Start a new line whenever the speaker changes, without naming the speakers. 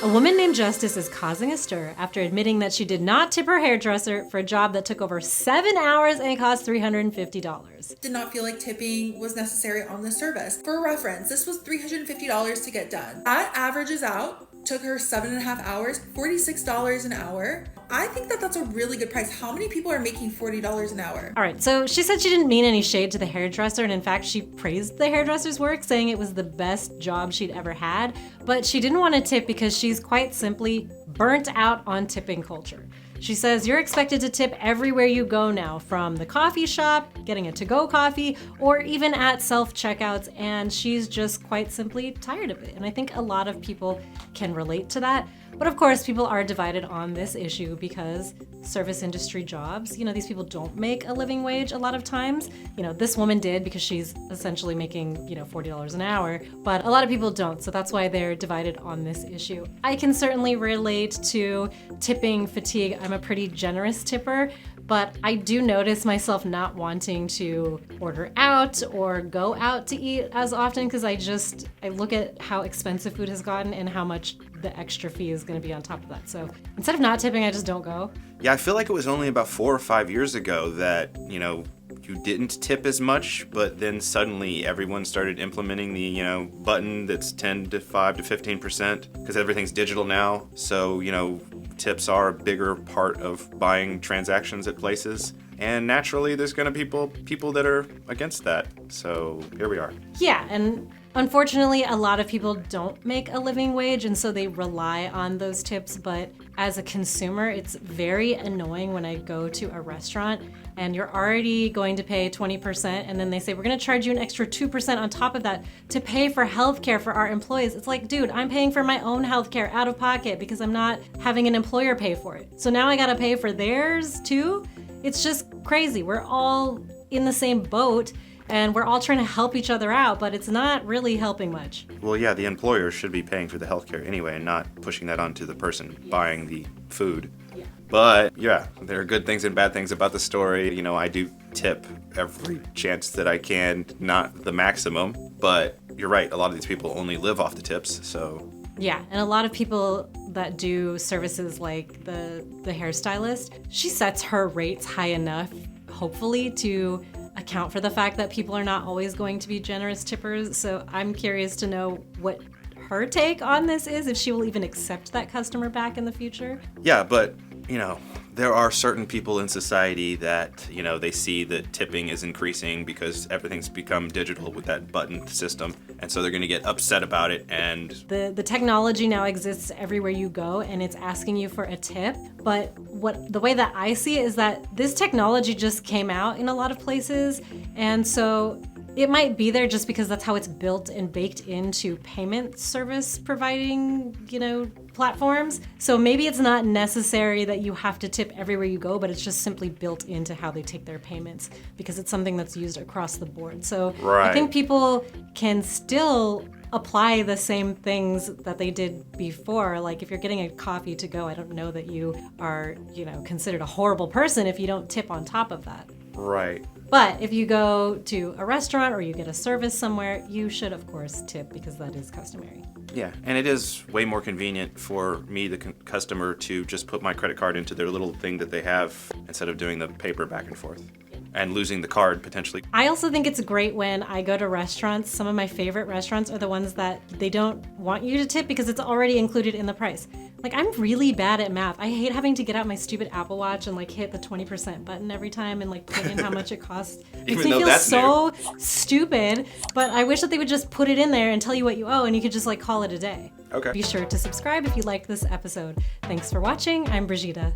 A woman named Justice is causing a stir after admitting that she did not tip her hairdresser for a job that took over 7 hours and it cost $350.
Did not feel like tipping was necessary on the service. For reference, this was $350 to get done. That averages out, took her 7.5 hours, $46 an hour. I think that that's a really good price. How many people are making $40 an hour?
All right, so she said she didn't mean any shade to the hairdresser, and in fact, she praised the hairdresser's work, saying it was the best job she'd ever had, but she didn't want to tip because she's quite simply burnt out on tipping culture. She says you're expected to tip everywhere you go now, from the coffee shop, getting a to-go coffee, or even at self-checkouts, and she's just quite simply tired of it. And I think a lot of people can relate to that. But of course, people are divided on this issue because service industry jobs, these people don't make a living wage a lot of times. This woman did because she's essentially making, $40 an hour, but a lot of people don't. So that's why they're divided on this issue. I can certainly relate to tipping fatigue. I'm a pretty generous tipper, but I do notice myself not wanting to order out or go out to eat as often because I look at how expensive food has gotten and how much the extra fee is going to be on top of that. So instead of not tipping, I just don't go.
Yeah, I feel like it was only about 4 or 5 years ago that, you didn't tip as much, but then suddenly everyone started implementing the, button that's 10 to 5 to 15% because everything's digital now. So, tips are a bigger part of buying transactions at places. And naturally, there's going to be people that are against that. So here we are.
Yeah, and unfortunately, a lot of people don't make a living wage, and so they rely on those tips. But as a consumer, it's very annoying when I go to a restaurant and you're already going to pay 20%, and then they say, we're going to charge you an extra 2% on top of that to pay for healthcare for our employees. It's like, dude, I'm paying for my own healthcare out of pocket because I'm not having an employer pay for it. So now I got to pay for theirs too? It's just crazy. We're all in the same boat and we're all trying to help each other out, but it's not really helping much.
Well, yeah, the employer should be paying for the healthcare anyway and not pushing that onto the person buying the food.
Yeah.
But yeah, there are good things and bad things about the story. I do tip every chance that I can, not the maximum, but you're right, a lot of these people only live off the tips, so.
Yeah, and a lot of people that do services like the hairstylist, she sets her rates high enough, hopefully, to account for the fact that people are not always going to be generous tippers. So I'm curious to know what her take on this is, if she will even accept that customer back in the future.
Yeah, but, there are certain people in society that, they see that tipping is increasing because everything's become digital with that button system. And so they're going to get upset about it. And
the technology now exists everywhere you go, and it's asking you for a tip. But the way that I see it is that this technology just came out in a lot of places. And so it might be there just because that's how it's built and baked into payment service providing, platforms. So maybe it's not necessary that you have to tip everywhere you go, but it's just simply built into how they take their payments because it's something that's used across the board. So
right.
I think people can still apply the same things that they did before. Like if you're getting a coffee to go, I don't know that you are, considered a horrible person if you don't tip on top of that.
Right.
But if you go to a restaurant or you get a service somewhere, you should, of course, tip because that is customary.
Yeah, and it is way more convenient for me, the customer, to just put my credit card into their little thing that they have instead of doing the paper back and forth and losing the card potentially.
I also think it's great when I go to restaurants. Some of my favorite restaurants are the ones that they don't want you to tip because it's already included in the price. Like, I'm really bad at math. I hate having to get out my stupid Apple Watch and hit the 20% button every time and put in how much it costs. It makes me feel so stupid, but I wish that they would just put it in there and tell you what you owe and you could just call it a day.
Okay.
Be sure to subscribe if you liked this episode. Thanks for watching. I'm Brigida.